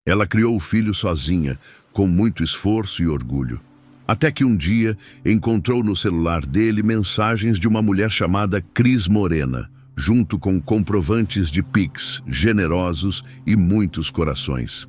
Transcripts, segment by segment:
Ela criou o filho sozinha, com muito esforço e orgulho. Até que um dia encontrou no celular dele mensagens de uma mulher chamada Cris Morena, junto com comprovantes de Pix, generosos e muitos corações.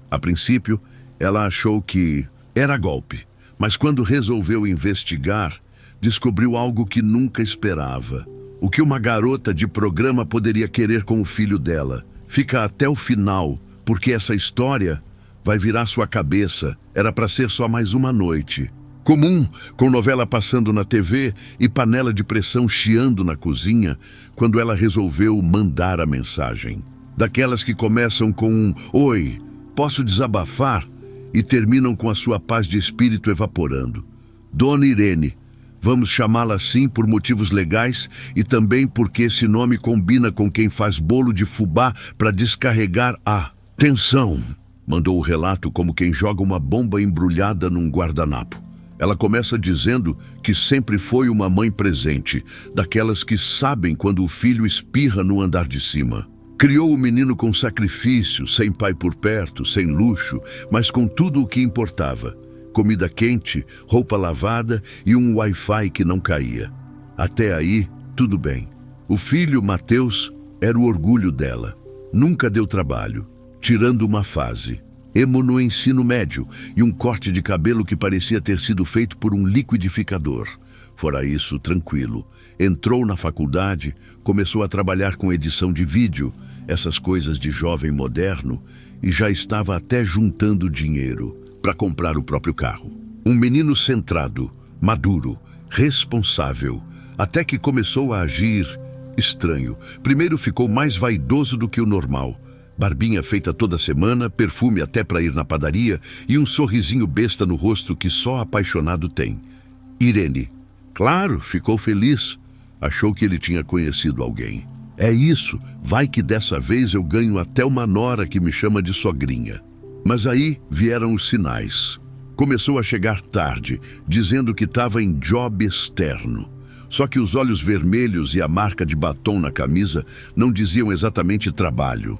A princípio, ela achou que era golpe, mas quando resolveu investigar, descobriu algo que nunca esperava. O que uma garota de programa poderia querer com o filho dela. Fica até o final, porque essa história vai virar sua cabeça. Era para ser só mais uma noite. Comum, com novela passando na TV e panela de pressão chiando na cozinha, quando ela resolveu mandar a mensagem. Daquelas que começam com um "Oi, posso desabafar?" e terminam com a sua paz de espírito evaporando. Dona Irene, vamos chamá-la assim por motivos legais e também porque esse nome combina com quem faz bolo de fubá para descarregar a tensão. Mandou o relato como quem joga uma bomba embrulhada num guardanapo. Ela começa dizendo que sempre foi uma mãe presente, daquelas que sabem quando o filho espirra no andar de cima. Criou o menino com sacrifício, sem pai por perto, sem luxo, mas com tudo o que importava. Comida quente, roupa lavada e um Wi-Fi que não caía. Até aí, tudo bem. O filho, Mateus, era o orgulho dela. Nunca deu trabalho, tirando uma fase. Emo no ensino médio e um corte de cabelo que parecia ter sido feito por um liquidificador. Fora isso, tranquilo. Entrou na faculdade, começou a trabalhar com edição de vídeo, essas coisas de jovem moderno, e já estava até juntando dinheiro para comprar o próprio carro. Um menino centrado, maduro, responsável, até que começou a agir estranho. Primeiro ficou mais vaidoso do que o normal. Barbinha feita toda semana, perfume até para ir na padaria e um sorrisinho besta no rosto que só apaixonado tem. Irene, claro, ficou feliz. Achou que ele tinha conhecido alguém. É isso, vai que dessa vez eu ganho até uma nora que me chama de sogrinha. Mas aí vieram os sinais. Começou a chegar tarde, dizendo que estava em job externo. Só que os olhos vermelhos e a marca de batom na camisa não diziam exatamente trabalho.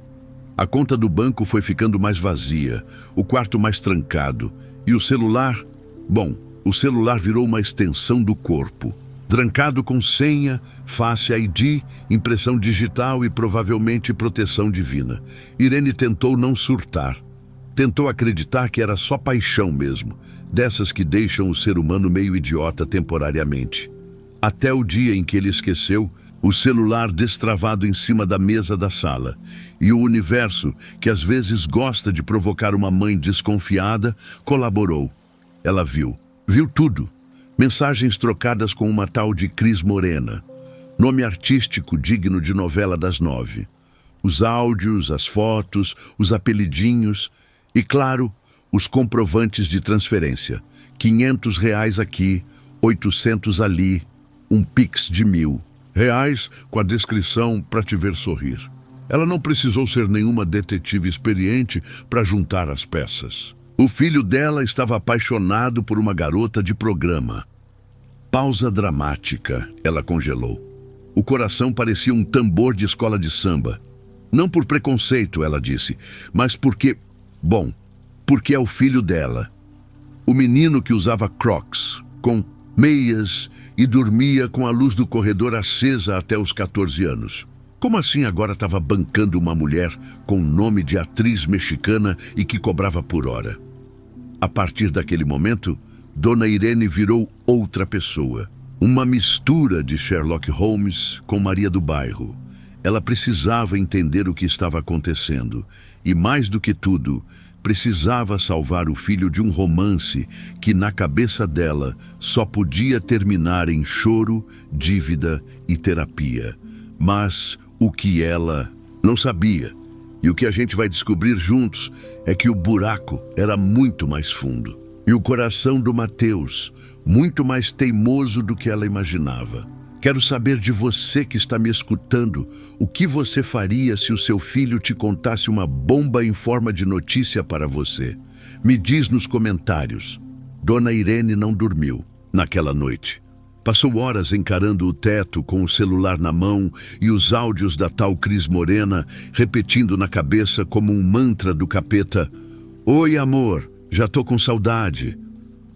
A conta do banco foi ficando mais vazia, o quarto mais trancado. E o celular? Bom, o celular virou uma extensão do corpo. Trancado com senha, Face ID, impressão digital e provavelmente proteção divina. Irene tentou não surtar. Tentou acreditar que era só paixão mesmo, dessas que deixam o ser humano meio idiota temporariamente. Até o dia em que ele esqueceu, o celular destravado em cima da mesa da sala. E o universo, que às vezes gosta de provocar uma mãe desconfiada, colaborou. Ela viu tudo. Mensagens trocadas com uma tal de Cris Morena. Nome artístico digno de novela das 9. Os áudios, as fotos, os apelidinhos e, claro, os comprovantes de transferência. R$ 500 aqui, 800 ali, um Pix de R$ 1.000 com a descrição para te ver sorrir. Ela não precisou ser nenhuma detetive experiente para juntar as peças. O filho dela estava apaixonado por uma garota de programa. Pausa dramática, ela congelou. O coração parecia um tambor de escola de samba. Não por preconceito, ela disse, mas porque é o filho dela. O menino que usava Crocs, com meias e dormia com a luz do corredor acesa até os 14 anos. Como assim agora estava bancando uma mulher com nome de atriz mexicana e que cobrava por hora? A partir daquele momento, Dona Irene virou outra pessoa. Uma mistura de Sherlock Holmes com Maria do Bairro. Ela precisava entender o que estava acontecendo e, mais do que tudo, precisava salvar o filho de um romance que, na cabeça dela, só podia terminar em choro, dívida e terapia. Mas o que ela não sabia, e o que a gente vai descobrir juntos, é que o buraco era muito mais fundo. E o coração do Mateus, muito mais teimoso do que ela imaginava. Quero saber de você que está me escutando, o que você faria se o seu filho te contasse uma bomba em forma de notícia para você? Me diz nos comentários. Dona Irene não dormiu naquela noite. Passou horas encarando o teto com o celular na mão e os áudios da tal Cris Morena repetindo na cabeça como um mantra do capeta: "Oi, amor, já tô com saudade.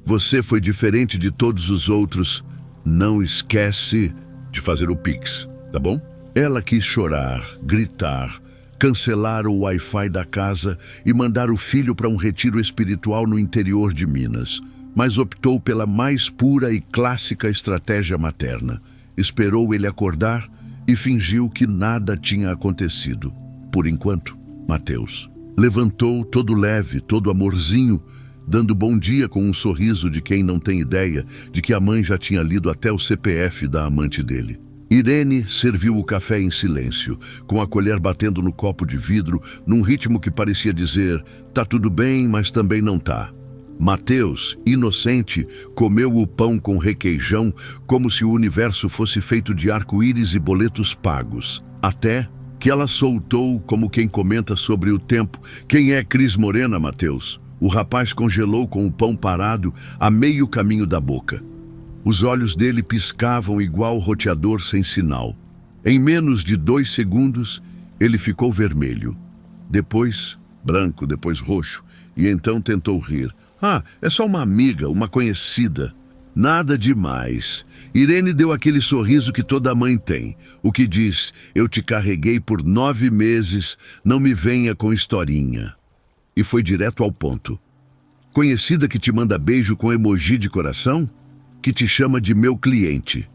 Você foi diferente de todos os outros. Não esquece de fazer o Pix, tá bom?" Ela quis chorar, gritar, cancelar o Wi-Fi da casa e mandar o filho para um retiro espiritual no interior de Minas, mas optou pela mais pura e clássica estratégia materna. Esperou ele acordar e fingiu que nada tinha acontecido. Por enquanto, Mateus levantou todo leve, todo amorzinho, dando bom dia com um sorriso de quem não tem ideia de que a mãe já tinha lido até o CPF da amante dele. Irene serviu o café em silêncio, com a colher batendo no copo de vidro, num ritmo que parecia dizer: "Tá tudo bem, mas também não tá." Mateus, inocente, comeu o pão com requeijão como se o universo fosse feito de arco-íris e boletos pagos. Até que ela soltou como quem comenta sobre o tempo: "Quem é Cris Morena, Mateus?" O rapaz congelou com o pão parado a meio caminho da boca. Os olhos dele piscavam igual roteador sem sinal. Em menos de 2 segundos, ele ficou vermelho. Depois, branco, depois roxo, e então tentou rir. "Ah, é só uma amiga, uma conhecida." Nada demais. Irene deu aquele sorriso que toda mãe tem, o que diz: "Eu te carreguei por 9 meses, não me venha com historinha." E foi direto ao ponto. "Conhecida que te manda beijo com emoji de coração? Que te chama de meu cliente.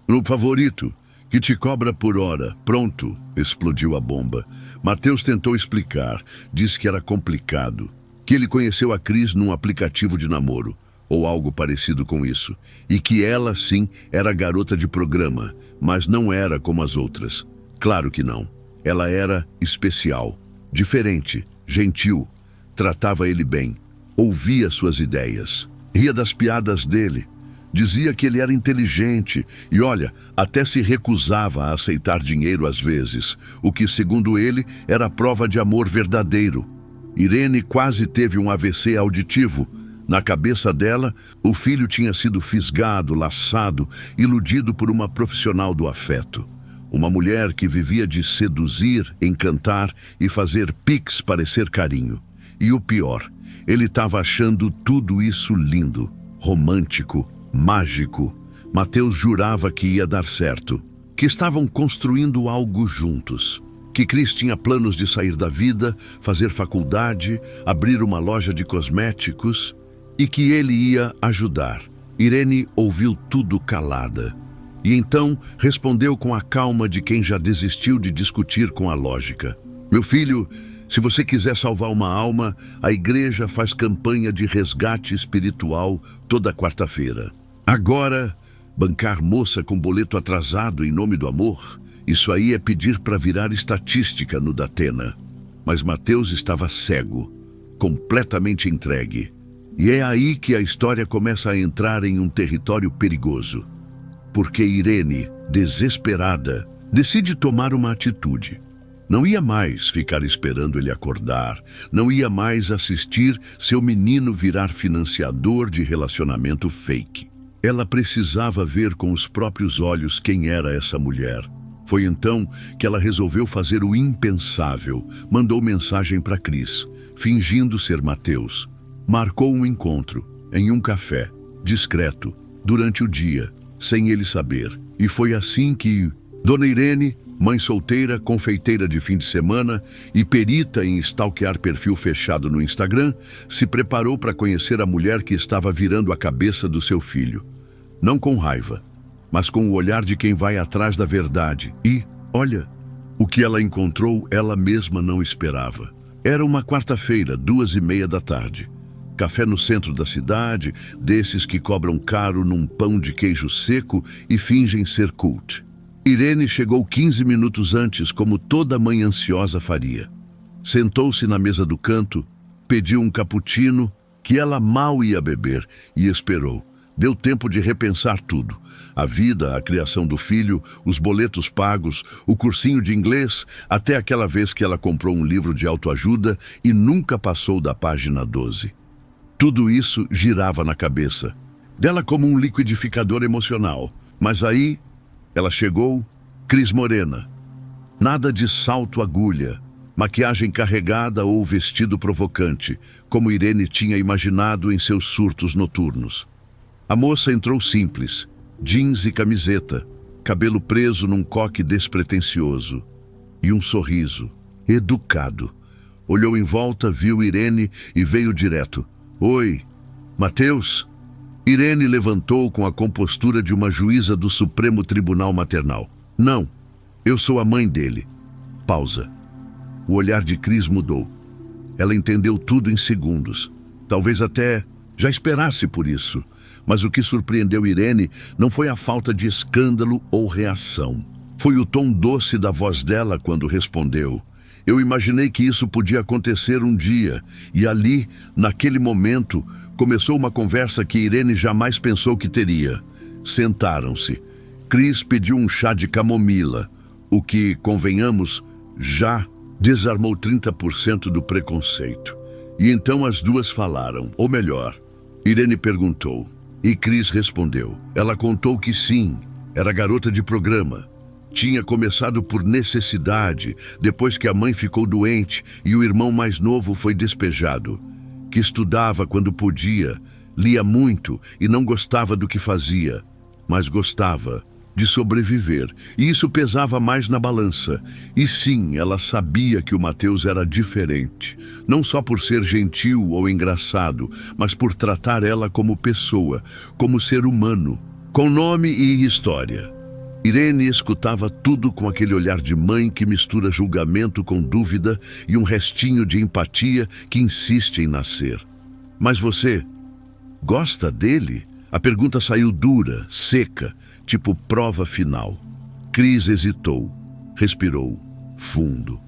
No favorito, que te cobra por hora." Pronto, explodiu a bomba. Mateus tentou explicar, disse que era complicado, que ele conheceu a Cris num aplicativo de namoro, ou algo parecido com isso, e que ela, sim, era garota de programa, mas não era como as outras. Claro que não. Ela era especial, diferente, gentil, tratava ele bem, ouvia suas ideias, ria das piadas dele, dizia que ele era inteligente e, olha, até se recusava a aceitar dinheiro às vezes, o que, segundo ele, era prova de amor verdadeiro. Irene quase teve um AVC auditivo. Na cabeça dela, o filho tinha sido fisgado, laçado, iludido por uma profissional do afeto. Uma mulher que vivia de seduzir, encantar e fazer pix parecer carinho. E o pior, ele estava achando tudo isso lindo, romântico, mágico. Mateus jurava que ia dar certo, que estavam construindo algo juntos, que Cris tinha planos de sair da vida, fazer faculdade, abrir uma loja de cosméticos e que ele ia ajudar. Irene ouviu tudo calada e então respondeu com a calma de quem já desistiu de discutir com a lógica: "Meu filho, se você quiser salvar uma alma, a igreja faz campanha de resgate espiritual toda quarta-feira. Agora, bancar moça com boleto atrasado em nome do amor, isso aí é pedir para virar estatística no Datena." Mas Mateus estava cego, completamente entregue. E é aí que a história começa a entrar em um território perigoso. Porque Irene, desesperada, decide tomar uma atitude. Não ia mais ficar esperando ele acordar, não ia mais assistir seu menino virar financiador de relacionamento fake. Ela precisava ver com os próprios olhos quem era essa mulher. Foi então que ela resolveu fazer o impensável. Mandou mensagem para Cris, fingindo ser Mateus. Marcou um encontro, em um café, discreto, durante o dia, sem ele saber. E foi assim que Dona Irene, mãe solteira, confeiteira de fim de semana e perita em stalkear perfil fechado no Instagram, se preparou para conhecer a mulher que estava virando a cabeça do seu filho. Não com raiva, mas com o olhar de quem vai atrás da verdade. E, olha, o que ela encontrou ela mesma não esperava. Era uma quarta-feira, 2:30 da tarde. Café no centro da cidade, desses que cobram caro num pão de queijo seco e fingem ser cult. Irene chegou 15 minutos antes, como toda mãe ansiosa faria. Sentou-se na mesa do canto, pediu um cappuccino que ela mal ia beber e esperou. Deu tempo de repensar tudo. A vida, a criação do filho, os boletos pagos, o cursinho de inglês, até aquela vez que ela comprou um livro de autoajuda e nunca passou da página 12. Tudo isso girava na cabeça. dela como um liquidificador emocional. Mas aí, ela chegou, Cris Morena. Nada de salto agulha, maquiagem carregada ou vestido provocante, como Irene tinha imaginado em seus surtos noturnos. A moça entrou simples, jeans e camiseta, cabelo preso num coque despretensioso. E um sorriso, educado. Olhou em volta, viu Irene e veio direto. Oi, Mateus? Irene levantou com a compostura de uma juíza do Supremo Tribunal Maternal. Não, eu sou a mãe dele. Pausa. O olhar de Cris mudou. Ela entendeu tudo em segundos. Talvez até já esperasse por isso. Mas o que surpreendeu Irene não foi a falta de escândalo ou reação. Foi o tom doce da voz dela quando respondeu. Eu imaginei que isso podia acontecer um dia, e ali, naquele momento, começou uma conversa que Irene jamais pensou que teria. Sentaram-se. Cris pediu um chá de camomila, o que, convenhamos, já desarmou 30% do preconceito. E então as duas falaram, ou melhor, Irene perguntou, e Cris respondeu. Ela contou que sim, era garota de programa. Tinha começado por necessidade, depois que a mãe ficou doente e o irmão mais novo foi despejado. Que estudava quando podia, lia muito e não gostava do que fazia, mas gostava de sobreviver, e isso pesava mais na balança. E sim, ela sabia que o Mateus era diferente, não só por ser gentil ou engraçado, mas por tratar ela como pessoa, como ser humano, com nome e história. Irene escutava tudo com aquele olhar de mãe que mistura julgamento com dúvida e um restinho de empatia que insiste em nascer. Mas você gosta dele? A pergunta saiu dura, seca, tipo prova final. Cris hesitou, respirou, fundo.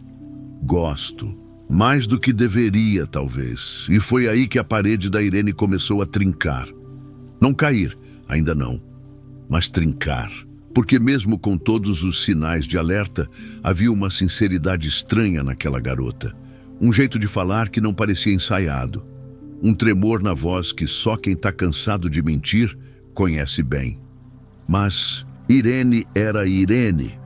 Gosto. Mais do que deveria, talvez. E foi aí que a parede da Irene começou a trincar. Não cair, ainda não, mas trincar. Porque mesmo com todos os sinais de alerta, havia uma sinceridade estranha naquela garota. Um jeito de falar que não parecia ensaiado. Um tremor na voz que só quem está cansado de mentir conhece bem. Mas Irene era Irene.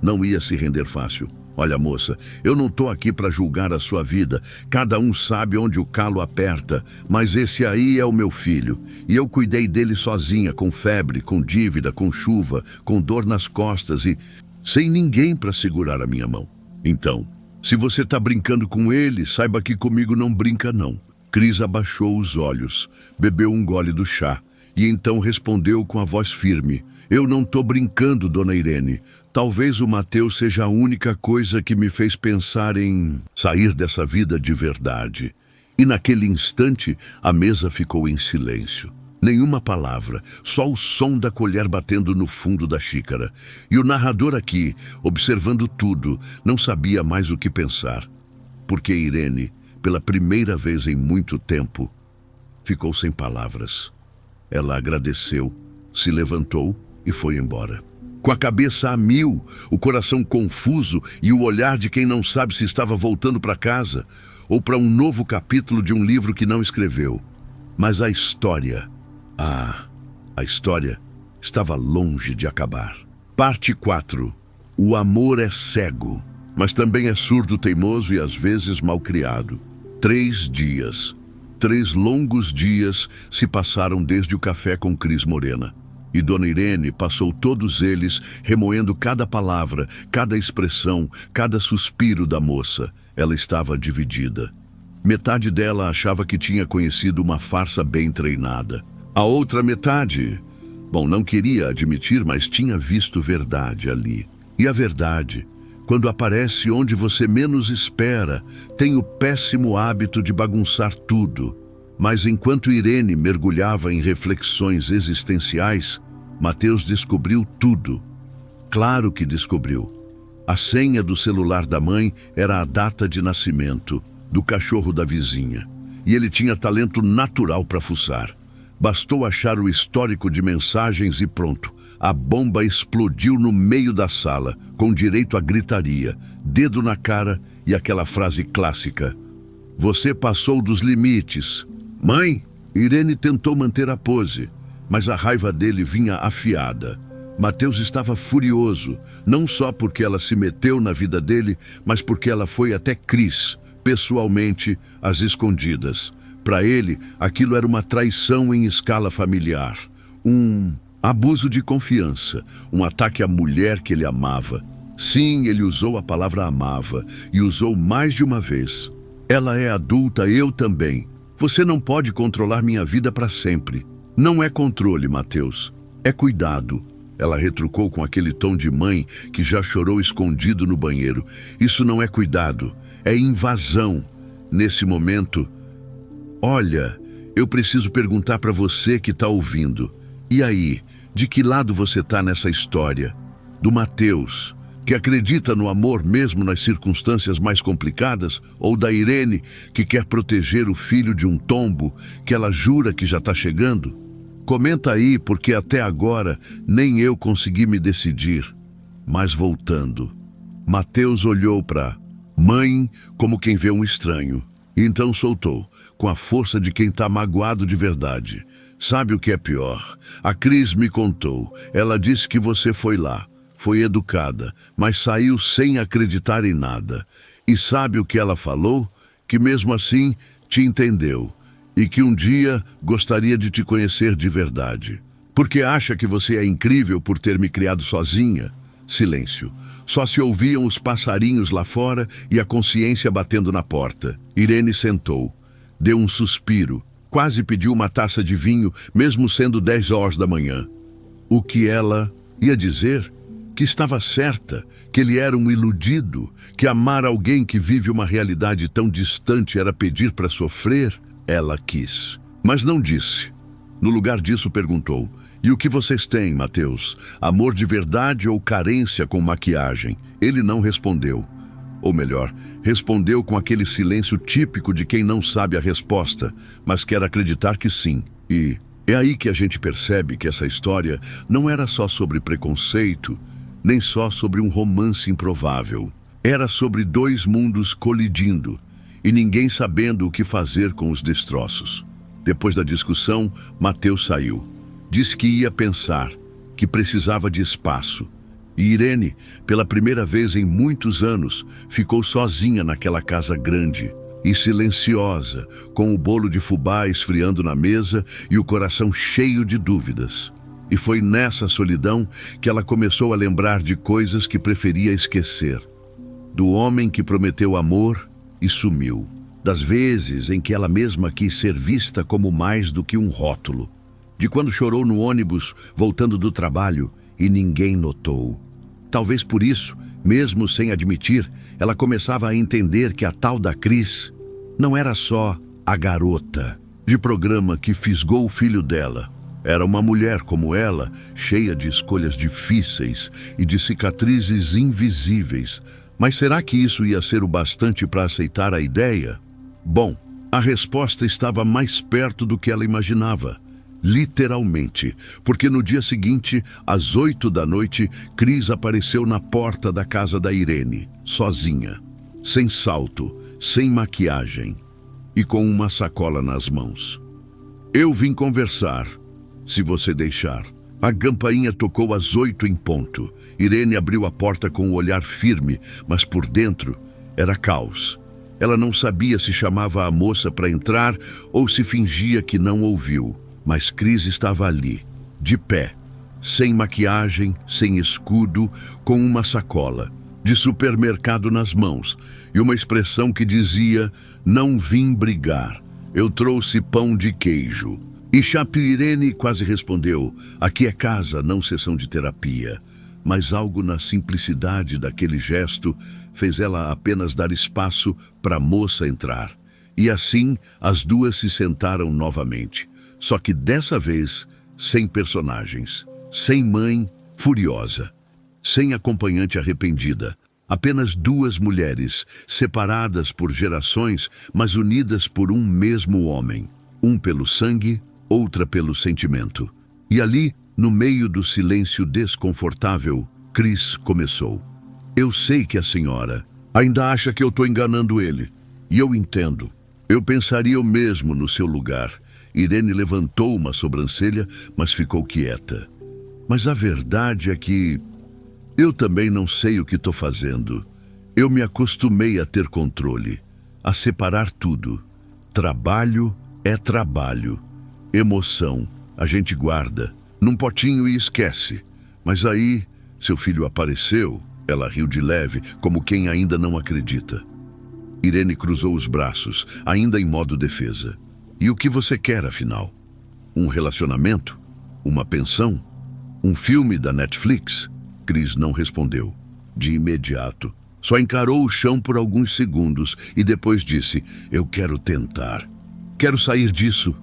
Não ia se render fácil. Olha, moça, eu não estou aqui para julgar a sua vida. Cada um sabe onde o calo aperta, mas esse aí é o meu filho. E eu cuidei dele sozinha, com febre, com dívida, com chuva, com dor nas costas e sem ninguém para segurar a minha mão. Então, se você está brincando com ele, saiba que comigo não brinca não. Cris abaixou os olhos, bebeu um gole do chá e então respondeu com a voz firme. Eu não estou brincando, dona Irene. Talvez o Mateus seja a única coisa que me fez pensar em sair dessa vida de verdade. E naquele instante, a mesa ficou em silêncio. Nenhuma palavra, só o som da colher batendo no fundo da xícara. E o narrador aqui, observando tudo, não sabia mais o que pensar. Porque Irene, pela primeira vez em muito tempo, ficou sem palavras. Ela agradeceu, se levantou e foi embora. Com a cabeça a mil, o coração confuso e o olhar de quem não sabe se estava voltando para casa ou para um novo capítulo de um livro que não escreveu. Mas a história estava longe de acabar. Parte 4. O amor é cego, mas também é surdo, teimoso e às vezes malcriado. 3 dias. 3 longos dias se passaram desde o café com Cris Morena. E Dona Irene passou todos eles remoendo cada palavra, cada expressão, cada suspiro da moça. Ela estava dividida. Metade dela achava que tinha conhecido uma farsa bem treinada. A outra metade, não queria admitir, mas tinha visto verdade ali. E a verdade, quando aparece onde você menos espera, tem o péssimo hábito de bagunçar tudo. Mas enquanto Irene mergulhava em reflexões existenciais, Mateus descobriu tudo. Claro que descobriu. A senha do celular da mãe era a data de nascimento do cachorro da vizinha. E ele tinha talento natural para fuçar. Bastou achar o histórico de mensagens e pronto. A bomba explodiu no meio da sala, com direito à gritaria, dedo na cara e aquela frase clássica. Você passou dos limites. Mãe? Irene tentou manter a pose. mas a raiva dele vinha afiada. Mateus estava furioso, não só porque ela se meteu na vida dele, mas porque ela foi até Cris, pessoalmente, às escondidas. Para ele, aquilo era uma traição em escala familiar, um abuso de confiança, um ataque à mulher que ele amava. Sim, ele usou a palavra amava, e usou mais de uma vez. Ela é adulta, eu também. Você não pode controlar minha vida para sempre. Não é controle, Mateus. É cuidado. Ela retrucou com aquele tom de mãe que já chorou escondido no banheiro. Isso não é cuidado, é invasão. Nesse momento, olha, eu preciso perguntar para você que está ouvindo. E aí, de que lado você está nessa história? Do Mateus, que acredita no amor mesmo nas circunstâncias mais complicadas, ou da Irene, que quer proteger o filho de um tombo que ela jura que já está chegando? Comenta aí, porque até agora nem eu consegui me decidir. Mas voltando, Mateus olhou para mãe como quem vê um estranho, e então soltou, com a força de quem está magoado de verdade. Sabe o que é pior? A Cris me contou, ela disse que você foi lá. Foi educada, mas saiu sem acreditar em nada. E sabe o que ela falou? Que mesmo assim te entendeu e que um dia gostaria de te conhecer de verdade. Porque acha que você é incrível por ter me criado sozinha? Silêncio. Só se ouviam os passarinhos lá fora e a consciência batendo na porta. Irene sentou, deu um suspiro, quase pediu uma taça de vinho, mesmo sendo 10 horas da manhã. O que ela ia dizer? Que estava certa, que ele era um iludido, que amar alguém que vive uma realidade tão distante era pedir para sofrer? Ela quis, mas não disse. No lugar disso perguntou, e o que vocês têm, Mateus? Amor de verdade ou carência com maquiagem? Ele não respondeu. Ou melhor, respondeu com aquele silêncio típico de quem não sabe a resposta, mas quer acreditar que sim. E é aí que a gente percebe que essa história não era só sobre preconceito, nem só sobre um romance improvável. Era sobre dois mundos colidindo e ninguém sabendo o que fazer com os destroços. Depois da discussão, Mateus saiu. Disse que ia pensar, que precisava de espaço. E Irene, pela primeira vez em muitos anos, ficou sozinha naquela casa grande e silenciosa, com o bolo de fubá esfriando na mesa e o coração cheio de dúvidas. E foi nessa solidão que ela começou a lembrar de coisas que preferia esquecer. Do homem que prometeu amor e sumiu. Das vezes em que ela mesma quis ser vista como mais do que um rótulo. De quando chorou no ônibus, voltando do trabalho, e ninguém notou. Talvez por isso, mesmo sem admitir, ela começava a entender que a tal da Cris não era só a garota de programa que fisgou o filho dela. Era uma mulher como ela, cheia de escolhas difíceis e de cicatrizes invisíveis. Mas será que isso ia ser o bastante para aceitar a ideia? Bom, a resposta estava mais perto do que ela imaginava. Literalmente, porque no dia seguinte, às 8 da noite, Cris apareceu na porta da casa da Irene, sozinha, sem salto, sem maquiagem e com uma sacola nas mãos. Eu vim conversar, se você deixar. A campainha tocou às 8 em ponto. Irene abriu a porta com o olhar firme, mas por dentro era caos. Ela não sabia se chamava a moça para entrar ou se fingia que não ouviu. Mas Cris estava ali, de pé, sem maquiagem, sem escudo, com uma sacola, de supermercado nas mãos, e uma expressão que dizia: "Não vim brigar, eu trouxe pão de queijo." E Irene quase respondeu: "Aqui é casa, não sessão de terapia." Mas algo na simplicidade daquele gesto fez ela apenas dar espaço para a moça entrar. E assim as duas se sentaram novamente. Só que dessa vez, sem personagens, sem mãe furiosa, sem acompanhante arrependida. Apenas duas mulheres, separadas por gerações, mas unidas por um mesmo homem. Um pelo sangue, outra pelo sentimento. E ali, no meio do silêncio desconfortável, Cris começou. "Eu sei que a senhora ainda acha que eu estou enganando ele. E eu entendo. Eu pensaria o mesmo no seu lugar. Irene levantou uma sobrancelha, mas ficou quieta. Mas a verdade é que eu também não sei o que estou fazendo. Eu me acostumei a ter controle, a separar tudo. Trabalho é trabalho. Emoção a gente guarda num potinho e esquece. Mas aí, seu filho apareceu. Ela riu de leve, como quem ainda não acredita. Irene cruzou os braços, ainda em modo defesa. E o que você quer, afinal? Um relacionamento? Uma pensão? Um filme da Netflix? Chris não respondeu. De imediato. Só encarou o chão por alguns segundos e depois disse: eu quero tentar. Quero sair disso.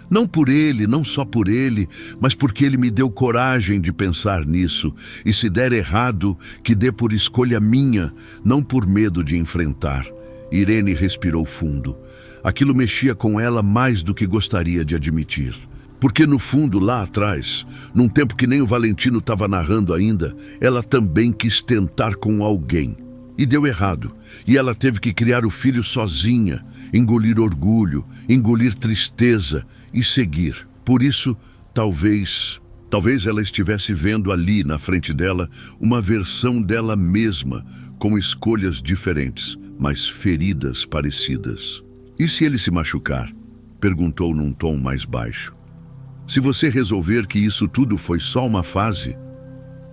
Não por ele, não só por ele, mas porque ele me deu coragem de pensar nisso. E se der errado, que dê por escolha minha, não por medo de enfrentar. Irene respirou fundo. Aquilo mexia com ela mais do que gostaria de admitir. Porque no fundo, lá atrás, num tempo que nem o Valentino estava narrando ainda, ela também quis tentar com alguém. E deu errado. E ela teve que criar o filho sozinha, engolir orgulho, engolir tristeza e seguir. Por isso, talvez ela estivesse vendo ali na frente dela uma versão dela mesma, com escolhas diferentes, mas feridas parecidas. E se ele se machucar? Perguntou num tom mais baixo. Se você resolver que isso tudo foi só uma fase?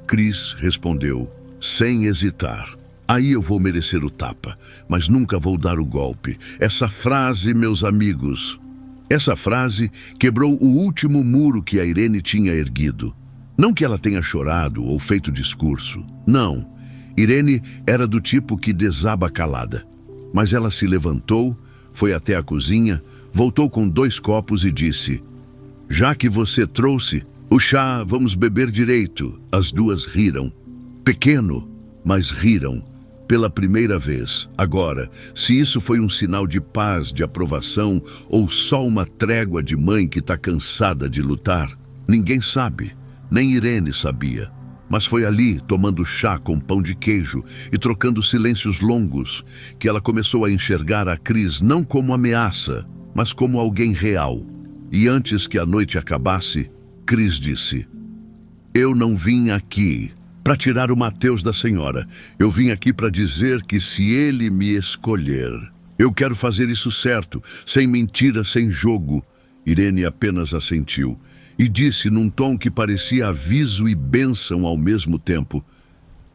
Chris respondeu, sem hesitar. Aí eu vou merecer o tapa, mas nunca vou dar o golpe. Essa frase, meus amigos, essa frase quebrou o último muro que a Irene tinha erguido. Não que ela tenha chorado ou feito discurso. Não. Irene era do tipo que desaba calada. Mas ela se levantou, foi até a cozinha, voltou com 2 copos e disse: já que você trouxe o chá, vamos beber direito. As duas riram. Pequeno, mas riram. Pela primeira vez. Agora, se isso foi um sinal de paz, de aprovação, ou só uma trégua de mãe que está cansada de lutar, ninguém sabe. Nem Irene sabia. Mas foi ali, tomando chá com pão de queijo e trocando silêncios longos, que ela começou a enxergar a Chris não como ameaça, mas como alguém real. E antes que a noite acabasse, Chris disse: eu não vim aqui para tirar o Mateus da senhora. Eu vim aqui para dizer que se ele me escolher, eu quero fazer isso certo, sem mentira, sem jogo. Irene apenas assentiu e disse num tom que parecia aviso e bênção ao mesmo tempo: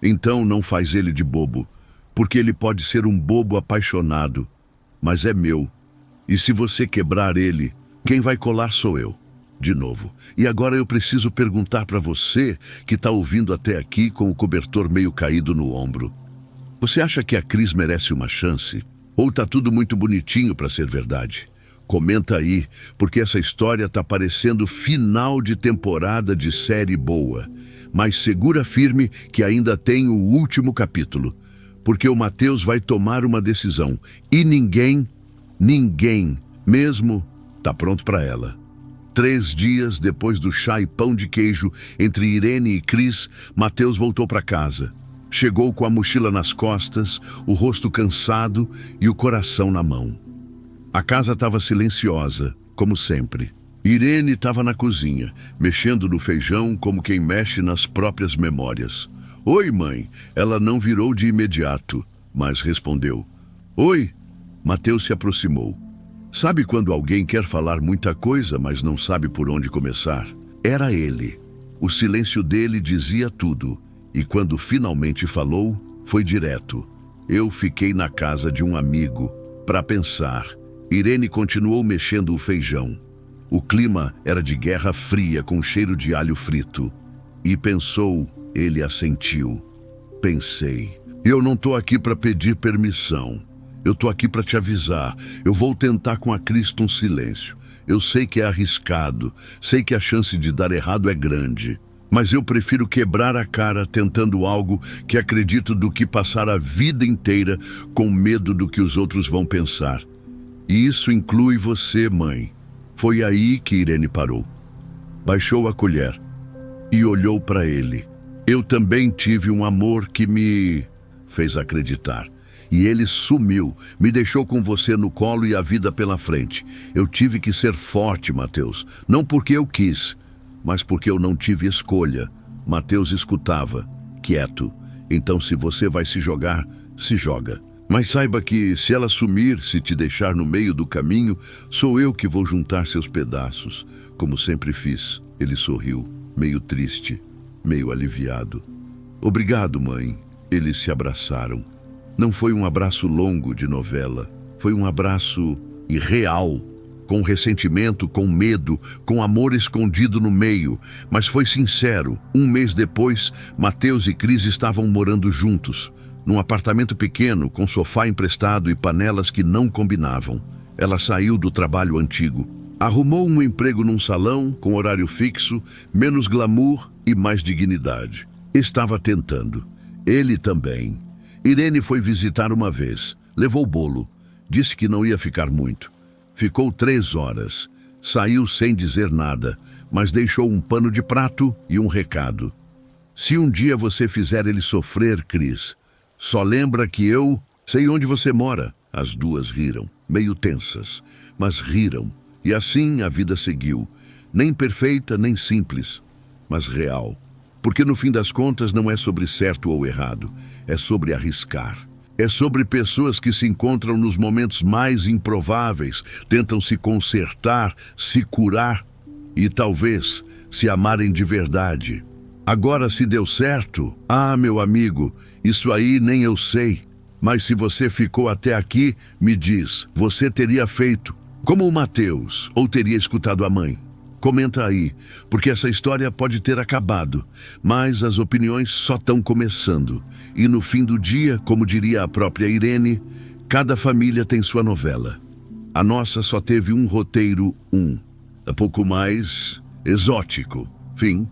então não faz ele de bobo, porque ele pode ser um bobo apaixonado, mas é meu. E se você quebrar ele, quem vai colar sou eu. De novo. E agora eu preciso perguntar para você que está ouvindo até aqui com o cobertor meio caído no ombro. Você acha que a Chris merece uma chance? Ou tá tudo muito bonitinho para ser verdade? Comenta aí, porque essa história tá parecendo final de temporada de série boa. Mas segura firme que ainda tem o último capítulo. Porque o Mateus vai tomar uma decisão. E ninguém mesmo tá pronto para ela. 3 dias depois do chá e pão de queijo entre Irene e Chris, Mateus voltou para casa. Chegou com a mochila nas costas, o rosto cansado e o coração na mão. A casa estava silenciosa, como sempre. Irene estava na cozinha, mexendo no feijão como quem mexe nas próprias memórias. Oi, mãe. Ela não virou de imediato, mas respondeu. Oi. Mateus se aproximou. Sabe quando alguém quer falar muita coisa, mas não sabe por onde começar? Era ele. O silêncio dele dizia tudo. E quando finalmente falou, foi direto. Eu fiquei na casa de um amigo, para pensar. Irene continuou mexendo o feijão. O clima era de guerra fria, com cheiro de alho frito. E pensou, ele assentiu. Pensei. Eu não estou aqui para pedir permissão. Eu tô aqui para te avisar. Eu vou tentar com a Cristo um silêncio. Eu sei que é arriscado. Sei que a chance de dar errado é grande. Mas eu prefiro quebrar a cara tentando algo que acredito do que passar a vida inteira com medo do que os outros vão pensar. E isso inclui você, mãe. Foi aí que Irene parou. Baixou a colher e olhou para ele. Eu também tive um amor que me fez acreditar. E ele sumiu, me deixou com você no colo e a vida pela frente. Eu tive que ser forte, Mateus. Não porque eu quis, mas porque eu não tive escolha. Mateus escutava, quieto. Então, se você vai se jogar, se joga. Mas saiba que, se ela sumir, se te deixar no meio do caminho, sou eu que vou juntar seus pedaços, como sempre fiz. Ele sorriu, meio triste, meio aliviado. Obrigado, mãe. Eles se abraçaram. Não foi um abraço longo de novela. Foi um abraço irreal, com ressentimento, com medo, com amor escondido no meio. Mas foi sincero. Um mês depois, Mateus e Cris estavam morando juntos, num apartamento pequeno, com sofá emprestado e panelas que não combinavam. Ela saiu do trabalho antigo. Arrumou um emprego num salão, com horário fixo, menos glamour e mais dignidade. Estava tentando. Ele também. Irene foi visitar uma vez. Levou bolo. Disse que não ia ficar muito. Ficou 3 horas. Saiu sem dizer nada, mas deixou um pano de prato e um recado. Se um dia você fizer ele sofrer, Cris, só lembra que eu sei onde você mora. As duas riram, meio tensas, mas riram. E assim a vida seguiu. Nem perfeita, nem simples, mas real. Porque no fim das contas não é sobre certo ou errado, é sobre arriscar. É sobre pessoas que se encontram nos momentos mais improváveis, tentam se consertar, se curar e talvez se amarem de verdade. Agora, se deu certo, meu amigo, isso aí nem eu sei. Mas se você ficou até aqui, me diz, você teria feito como o Mateus ou teria escutado a mãe? Comenta aí, porque essa história pode ter acabado, mas as opiniões só estão começando. E no fim do dia, como diria a própria Irene, cada família tem sua novela. A nossa só teve um roteiro, um pouco mais exótico. Fim.